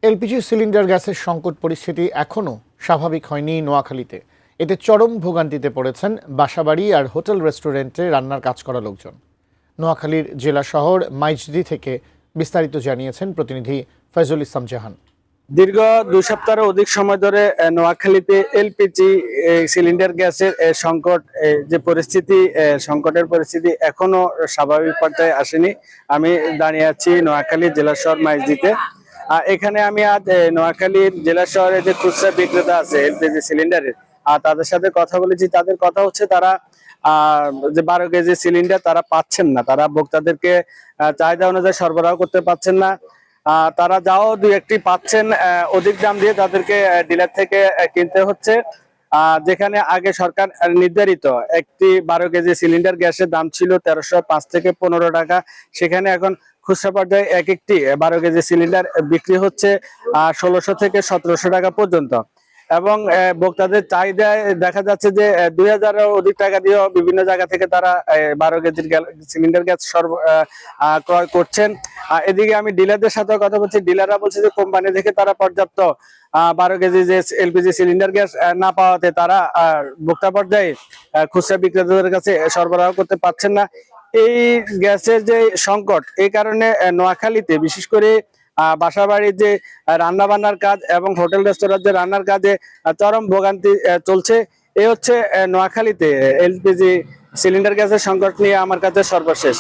LPG cylinder গ্যাসের সংকট পরিস্থিতি এখনও স্বাভাবিক হয়নি নোয়াখালীতে। এতে চরম ভোগান্তিতে পড়েছেন বাসাবাড়ি আর হোটেল রেস্টুরেন্টে রান্নার কাজ করা লোকজন। নোয়াখালীর জেলা শহর মাইজদি থেকে বিস্তারিত জানিয়েছেন প্রতিনিধি ফয়জুল ইসলাম জাহান। দীর্ঘ 2 সপ্তাহের অধিক সময় ধরে নোয়াখালীতে এলপিজি সিলিন্ডার গ্যাসের যে পরিস্থিতি, সংকটের পরিস্থিতি এখনো স্বাভাবিক পর্যায়ে আসেনি। আমি দাঁড়িয়ে আছি নোয়াখালী জেলা শহর মাইজদিতে। এখানে আমি আজ নোয়াখালীর জেলা শহরে যে খুচরা বিক্রেতা আছে এলপিজি সিলিন্ডারের, তাদের সাথে কথা বলেছি। তাদের কথা হচ্ছে তারা যে 12 কেজি সিলিন্ডার তারা পাচ্ছেন না, তারা ভোক্তাদেরকে চাহিদা অনুযায়ী সরবরাহ করতে পারছেন না। তারা যাও দুই একটি পাচ্ছেন, অধিক দাম দিয়ে তাদেরকে ডিলার থেকে কিনতে হচ্ছে। যেখানে আগে সরকার নির্ধারিত একটি 12 কেজি সিলিন্ডার গ্যাসের দাম ছিল 1305 থেকে 15 টাকা, সেখানে এখন খুচরা পর্যায়ে একটি 12 কেজি সিলিন্ডার বিক্রি হচ্ছে 1600 থেকে 1700 টাকা পর্যন্ত। এবং ভোক্তাদের চাহিদায় দেখা যাচ্ছে যে 2000-এর অধিক টাকা দিয়েও বিভিন্ন জায়গা থেকে তারা 12 কেজির সিলিন্ডার গ্যাস ক্রয় করছেন। এদিকে আমি ডিলারদের সাথে কথা বলছি, ডিলাররা বলছে যে কোম্পানি থেকে তারা পর্যাপ্ত 12 কেজি যে এলপিজি সিলিন্ডার গ্যাস না পাওয়াতে তারা ভোক্তা পর্যায়ে খুচরা বিক্রেতাদের কাছে সরবরাহ করতে পারছেন না। এই গ্যাসের যে সংকট, এই কারণে নোয়াখালীতে বিশেষ করে বাসাবাড়ির যে রান্না বান্নার কাজ এবং হোটেল রেস্তোরাঁর যে রান্নার কাজে চরম ভোগান্তি চলছে। এই হচ্ছে নোয়াখালীতে এলপিজি সিলিন্ডার গ্যাসের সংকট নিয়ে আমার কাছে সর্বশেষ।